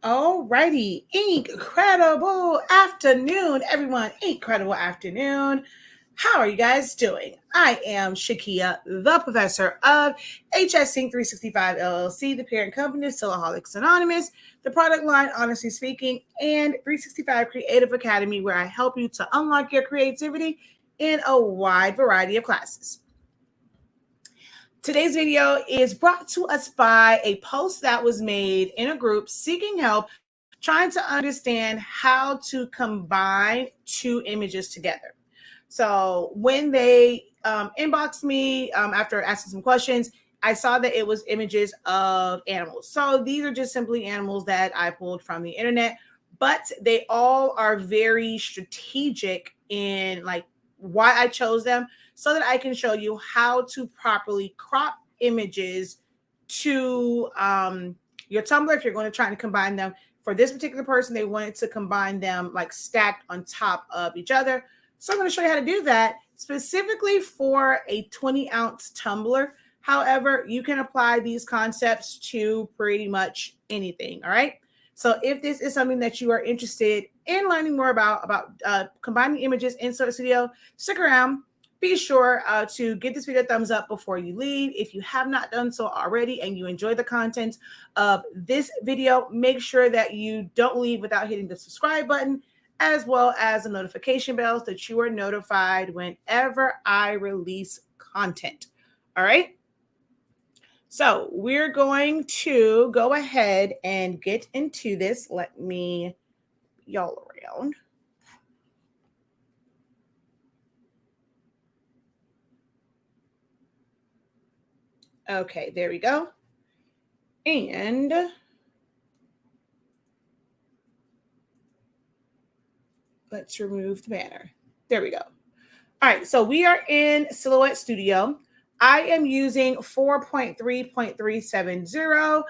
Alrighty, incredible afternoon, everyone. Incredible afternoon. How are you guys doing? I am Shakia, the professor of HS Sync 365 LLC, the parent company of Silaholics Anonymous, the product line Honestly Speaking, and 365 Creative Academy, where I help you to unlock your creativity in a wide variety of classes. Today's video is brought to us by a post that was made in a group seeking help, trying to understand how to combine two images together. So when they inboxed me after asking some questions, I saw that it was images of animals. So these are just simply animals that I pulled from the internet, but they all are very strategic in like why I chose them, so that I can show you how to properly crop images to your Tumblr if you're going to try to combine them. For this particular person, they wanted to combine them like stacked on top of each other. So I'm going to show you how to do that specifically for a 20-ounce tumbler. However, you can apply these concepts to pretty much anything. All right. So if this is something that you are interested in learning more about combining images in Silhouette Studio, stick around. Be sure to give this video a thumbs up before you leave. If you have not done so already and you enjoy the content of this video, make sure that you don't leave without hitting the subscribe button, as well as the notification bell so that you are notified whenever I release content. All right. So we're going to go ahead and get into this. Let me y'all around. Okay, there we go. And let's remove the banner. There we go. All right, so we are in Silhouette Studio. I am using 4.3.370.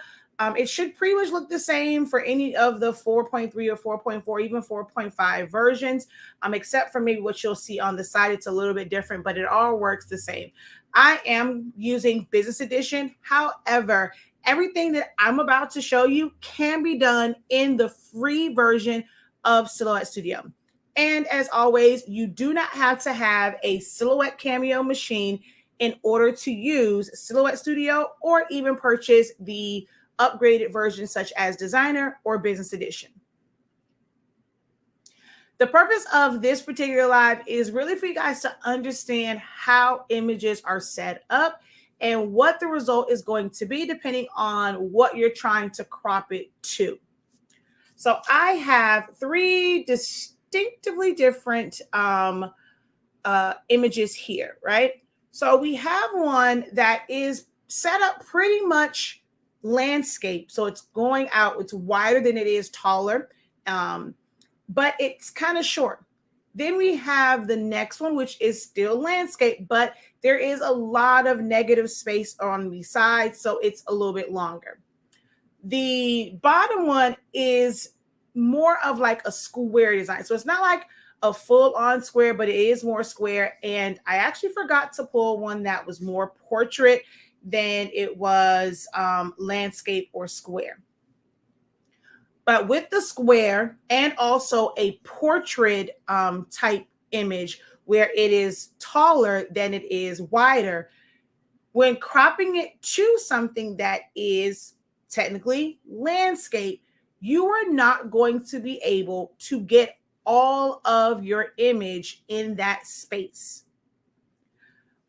It should pretty much look the same for any of the 4.3 or 4.4, even 4.5 versions, except for maybe what you'll see on the side. It's a little bit different, but it all works the same. I am using Business Edition. However, everything that I'm about to show you can be done in the free version of Silhouette Studio. And as always, you do not have to have a Silhouette Cameo machine in order to use Silhouette Studio or even purchase the upgraded version such as Designer or Business Edition. The purpose of this particular live is really for you guys to understand how images are set up and what the result is going to be depending on what you're trying to crop it to. So I have three distinctively different images here, right? So we have one that is set up pretty much landscape. So it's going out, it's wider than it is taller, but it's kind of short. Then we have the next one, which is still landscape, but there is a lot of negative space on the sides, so it's a little bit longer. The bottom one is more of like a square design. So it's not like a full-on square, but it is more square. And I actually forgot to pull one that was more portrait than it was landscape or square. But with the square and also a portrait type image where it is taller than it is wider, when cropping it to something that is technically landscape, you are not going to be able to get all of your image in that space.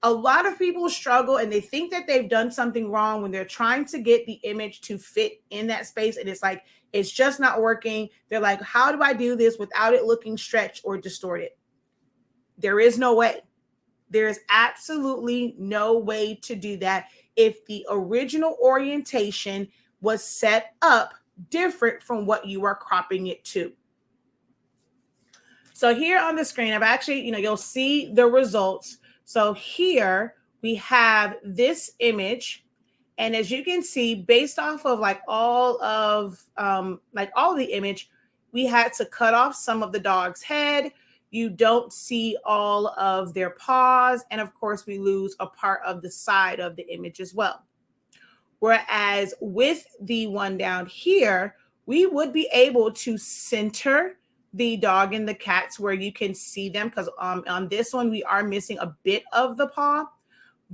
A lot of people struggle and they think that they've done something wrong when they're trying to get the image to fit in that space. And it's like, it's just not working. They're like, how do I do this without it looking stretched or distorted? There is no way. There is absolutely no way to do that if the original orientation was set up different from what you are cropping it to. So here on the screen, I've actually, you'll see the results. So here we have this image. And as you can see, based off of like all of the image, we had to cut off some of the dog's head. You don't see all of their paws. And of course, we lose a part of the side of the image as well. Whereas with the one down here, we would be able to center the dog and the cats where you can see them, because on this one, we are missing a bit of the paw.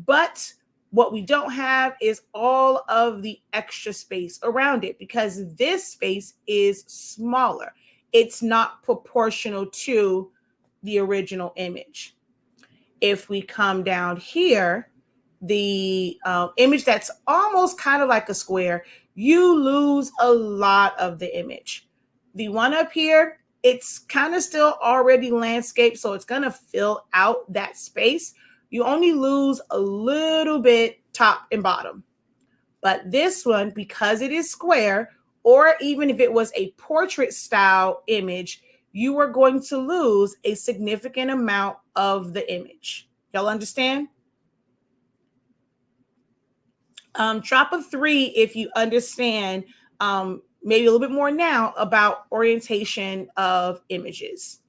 But what we don't have is all of the extra space around it, because this space is smaller. It's not proportional to the original image. If we come down here, the image that's almost kind of like a square, you lose a lot of the image. The one up here, it's kind of still already landscape, so it's going to fill out that space. You only lose a little bit top and bottom. But this one, because it is square, or even if it was a portrait style image, you are going to lose a significant amount of the image. Y'all understand? Drop a 3 if you understand maybe a little bit more now about orientation of images.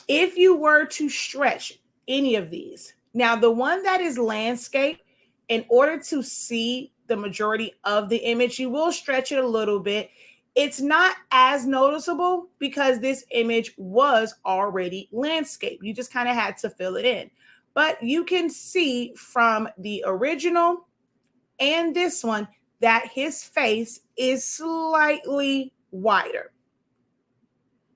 If you were to stretch any of these, now the one that is landscape, in order to see the majority of the image, you will stretch it a little bit. It's not as noticeable because this image was already landscape. You just kind of had to fill it in. But you can see from the original and this one that his face is slightly wider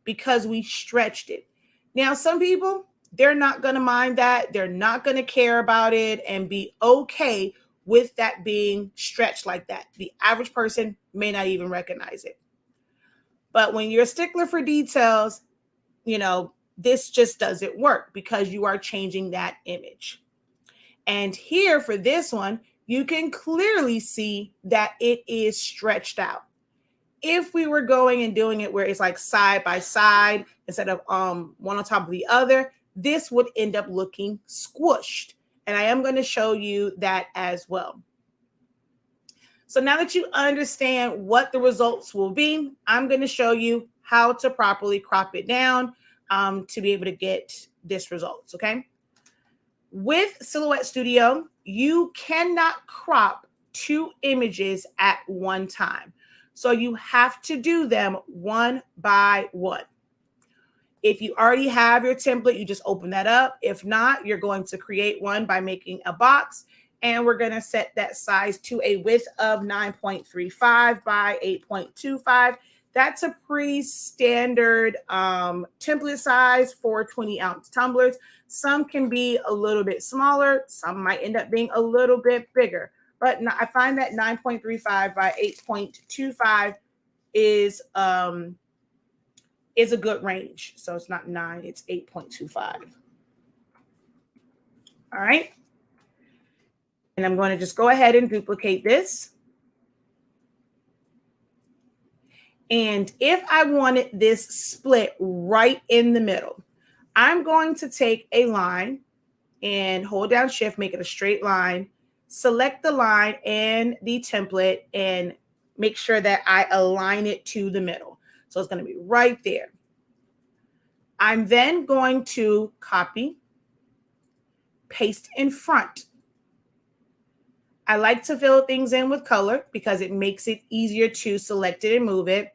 because we stretched it. Now, some people, they're not going to mind that. They're not going to care about it and be okay with that being stretched like that. The average person may not even recognize it. But when you're a stickler for details, you know, this just doesn't work because you are changing that image. And here for this one, you can clearly see that it is stretched out. If we were going and doing it where it's like side by side instead of one on top of the other, this would end up looking squished. And I am going to show you that as well. So now that you understand what the results will be, I'm going to show you how to properly crop it down to be able to get this results, okay? With Silhouette Studio, you cannot crop 2 images at one time. So you have to do them one by one. If you already have your template, you just open that up. If not, you're going to create one by making a box. And we're going to set that size to a width of 9.35 by 8.25. That's a pretty standard template size for 20-ounce tumblers. Some can be a little bit smaller. Some might end up being a little bit bigger. But I find that 9.35 by 8.25 is a good range. So it's not 9, it's 8.25. All right. And I'm going to just go ahead and duplicate this. And if I wanted this split right in the middle, I'm going to take a line and hold down Shift, make it a straight line, select the line and the template, and make sure that I align it to the middle. So it's going to be right there. I'm then going to copy, paste in front. I like to fill things in with color because it makes it easier to select it and move it.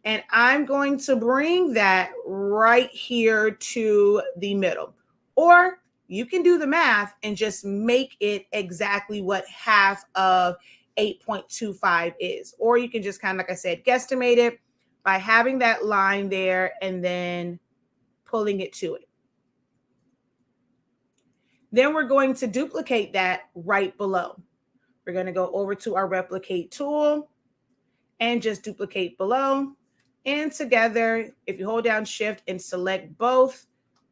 And I'm going to bring that right here to the middle. Or you can do the math and just make it exactly what half of 8.25 is. Or you can just kind of, like I said, guesstimate it by having that line there and then pulling it to it. Then we're going to duplicate that right below. We're going to go over to our replicate tool and just duplicate below. And together, if you hold down Shift and select both,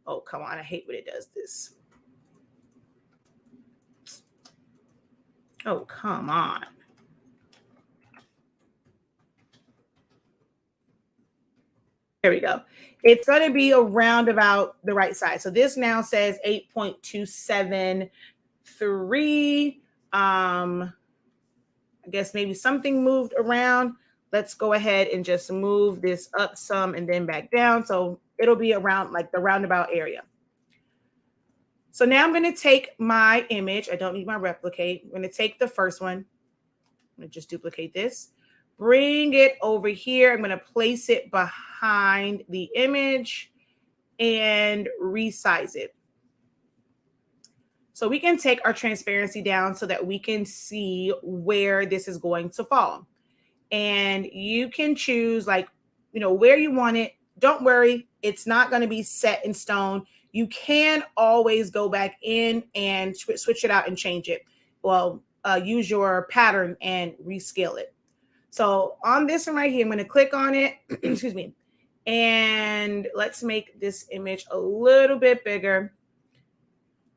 oh, come on, I hate when it does this. Oh, come on. There we go. It's going to be around about the right size. So this now says 8.273. I guess maybe something moved around. Let's go ahead and just move this up some and then back down. So it'll be around like the roundabout area. So now I'm going to take my image. I don't need my replicate. I'm going to take the first one. I'm going to just duplicate this. bring it over here. I'm going to place it behind the image and resize it. So we can take our transparency down so that we can see where this is going to fall. And you can choose like, where you want it. Don't worry, it's not going to be set in stone. You can always go back in and switch it out and change it. Well, use your pattern and rescale it. So on this one right here, I'm going to click on it. Excuse me. And let's make this image a little bit bigger.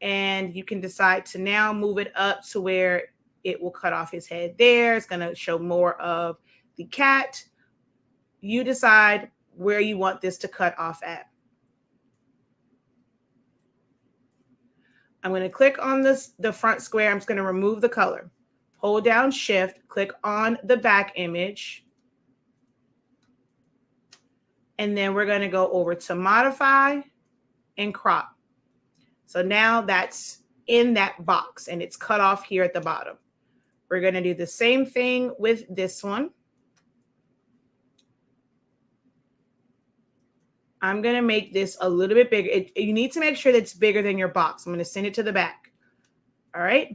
And you can decide to now move it up to where it will cut off his head there. It's going to show more of the cat. You decide where you want this to cut off at. I'm going to click on the front square. I'm just going to remove the color. Hold down Shift, click on the back image. And then we're going to go over to Modify and Crop. So now that's in that box and it's cut off here at the bottom. We're going to do the same thing with this one. I'm going to make this a little bit bigger. You need to make sure that it's bigger than your box. I'm going to send it to the back. All right.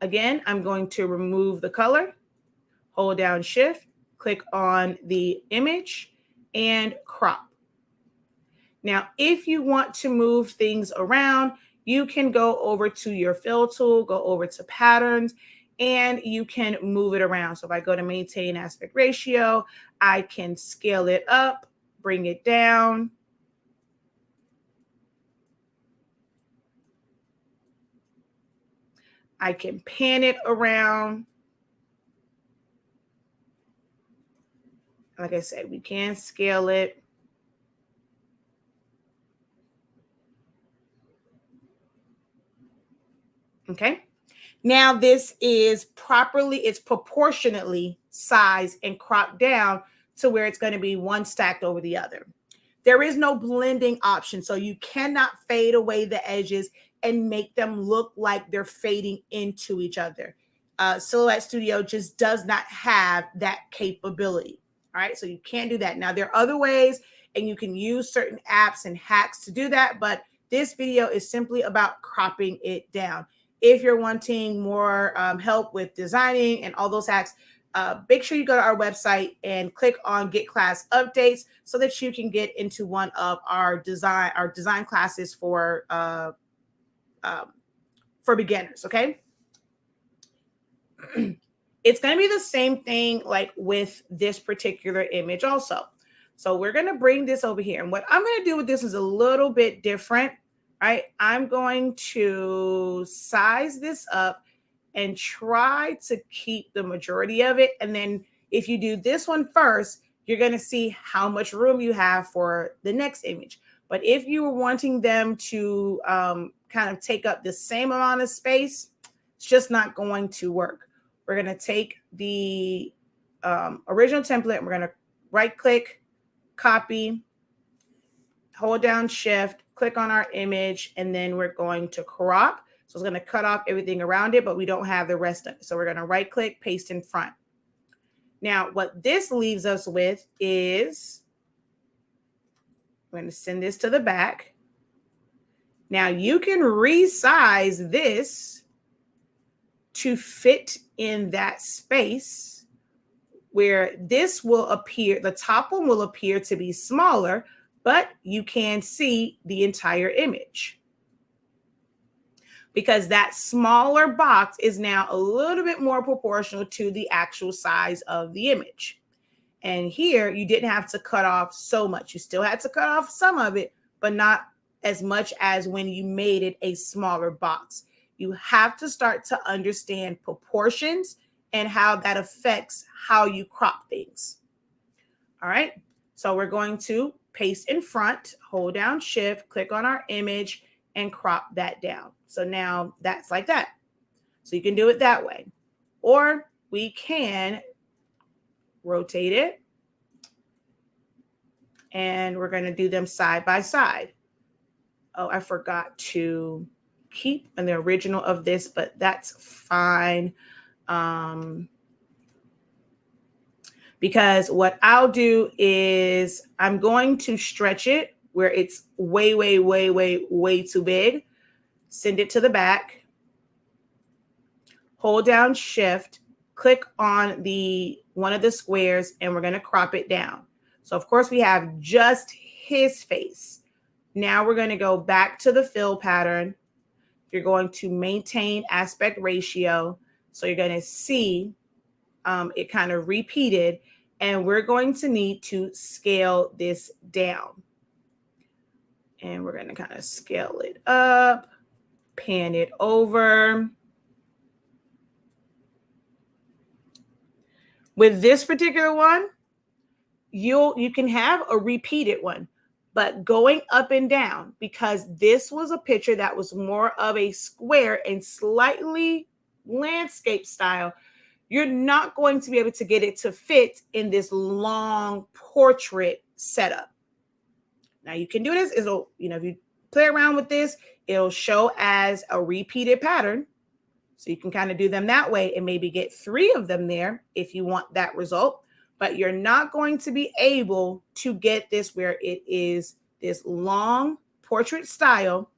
Again, I'm going to remove the color, hold down Shift, click on the image and crop. Now, if you want to move things around, you can go over to your fill tool, go over to patterns, and you can move it around. So if I go to maintain aspect ratio, I can scale it up, bring it down. I can pan it around. Like I said, we can scale it. Okay. Now this is it's proportionately sized and cropped down to where it's going to be one stacked over the other. There is no blending option, so you cannot fade away the edges and make them look like they're fading into each other. Silhouette Studio just does not have that capability. All right, so you can't do that. Now, there are other ways, and you can use certain apps and hacks to do that, but this video is simply about cropping it down. If you're wanting more help with designing and all those hacks, make sure you go to our website and click on Get Class Updates so that you can get into one of our design classes for beginners. Okay. It's going to be the same thing like with this particular image also. So we're going to bring this over here. And what I'm going to do with this is a little bit different, right? I'm going to size this up and try to keep the majority of it. And then if you do this one first, you're going to see how much room you have for the next image. But if you were wanting them to kind of take up the same amount of space, it's just not going to work. We're going to take the original template and we're going to right click, copy, hold down Shift, click on our image, and then we're going to crop. So it's going to cut off everything around it, but we don't have the rest of it. So we're going to right click, paste in front. Now, what this leaves us with is, I'm going to send this to the back. Now you can resize this to fit in that space where this will appear, the top one will appear to be smaller, but you can see the entire image. Because that smaller box is now a little bit more proportional to the actual size of the image. And here you didn't have to cut off so much. You still had to cut off some of it, but not as much as when you made it a smaller box. You have to start to understand proportions and how that affects how you crop things. All right. So we're going to paste in front, hold down Shift, click on our image, and crop that down. So now that's like that. So you can do it that way. Or we can rotate it. And we're going to do them side by side. Oh, I forgot to keep the original of this, but that's fine. because what I'll do is I'm going to stretch it where it's way, way, way, way, way too big. Send it to the back. Hold down Shift, click on one of the squares, and we're going to crop it down. So of course we have just his face. Now we're going to go back to the fill pattern. You're going to maintain aspect ratio. So you're going to see it kind of repeated, and we're going to need to scale this down. And we're going to kind of scale it up, pan it over. With this particular one, you can have a repeated one, but going up and down, because this was a picture that was more of a square and slightly landscape style, you're not going to be able to get it to fit in this long portrait setup. Now you can do this. It'll, if you play around with this, it'll show as a repeated pattern. So you can kind of do them that way and maybe get 3 of them there if you want that result. But you're not going to be able to get this where it is this long portrait style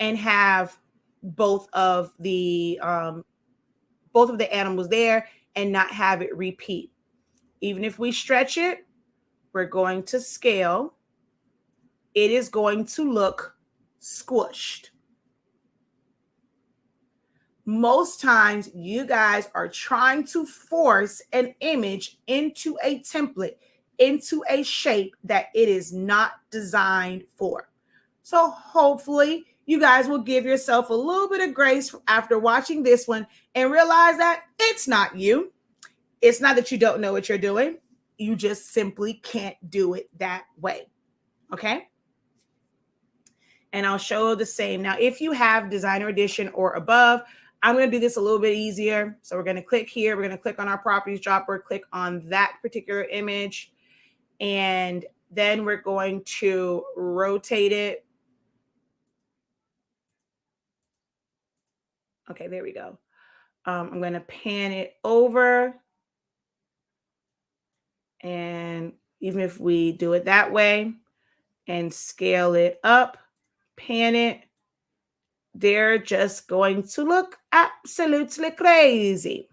and have both of the animals there and not have it repeat. Even if we stretch it, we're going to scale. It is going to look squished. Most times you guys are trying to force an image into a template, into a shape that it is not designed for. So hopefully you guys will give yourself a little bit of grace after watching this one and realize that it's not you. It's not that you don't know what you're doing. You just simply can't do it that way. Okay? And I'll show the same. Now, if you have Designer Edition or above, I'm going to do this a little bit easier. So we're going to click here. We're going to click on our properties dropper, click on that particular image. And then we're going to rotate it. Okay, there we go. I'm going to pan it over. And even if we do it that way and scale it up, pan it, they're just going to look absolutely crazy.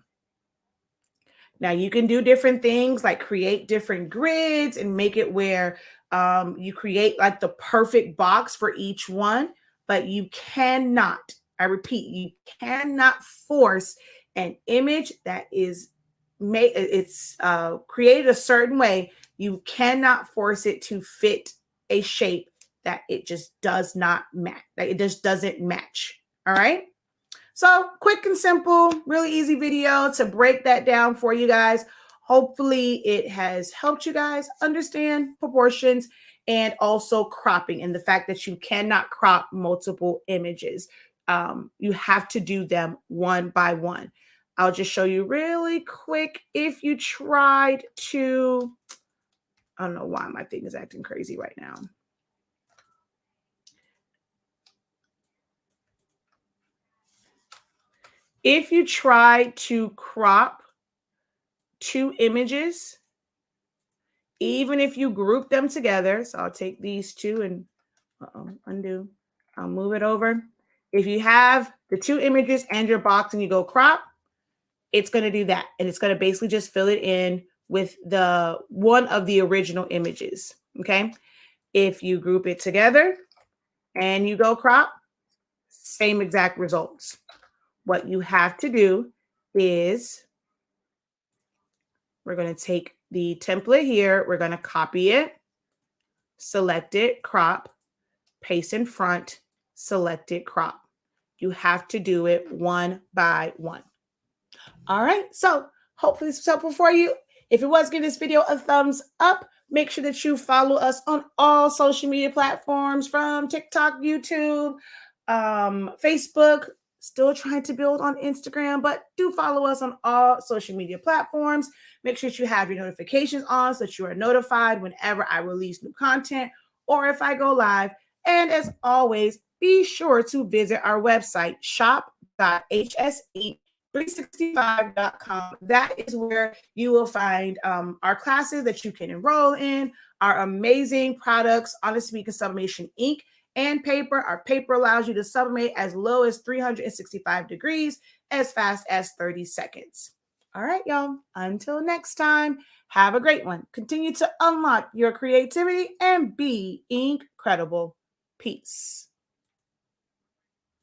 Now you can do different things like create different grids and make it where you create like the perfect box for each one, but you cannot, I repeat, you cannot force an image that is created a certain way. You cannot force it to fit a shape that it just does not match. Like it just doesn't match. All right. So quick and simple, really easy video to break that down for you guys. Hopefully it has helped you guys understand proportions and also cropping and the fact that you cannot crop multiple images. You have to do them one by one. I'll just show you really quick. If you tried to, I don't know why my thing is acting crazy right now. If you try to crop 2 images, even if you group them together, so I'll take these 2 and undo. I'll move it over. If you have the 2 images and your box and you go crop, it's going to do that. And it's going to basically just fill it in with the one of the original images. Okay. If you group it together and you go crop, same exact results. What you have to do is we're going to take the template here. We're going to copy it, select it, crop, paste in front, select it, crop. You have to do it one by one. All right. So hopefully this was helpful for you. If it was, give this video a thumbs up. Make sure that you follow us on all social media platforms from TikTok, YouTube, Facebook. Still trying to build on Instagram, but do follow us on all social media platforms. Make sure that you have your notifications on so that you are notified whenever I release new content or if I go live. And as always, be sure to visit our website, shop.hse 365.com. That is where you will find our classes that you can enroll in, our amazing products, Honest Speaking Sublimation ink and paper. Our paper allows you to sublimate as low as 365 degrees, as fast as 30 seconds. All right, y'all. Until next time, have a great one. Continue to unlock your creativity and be incredible. Peace.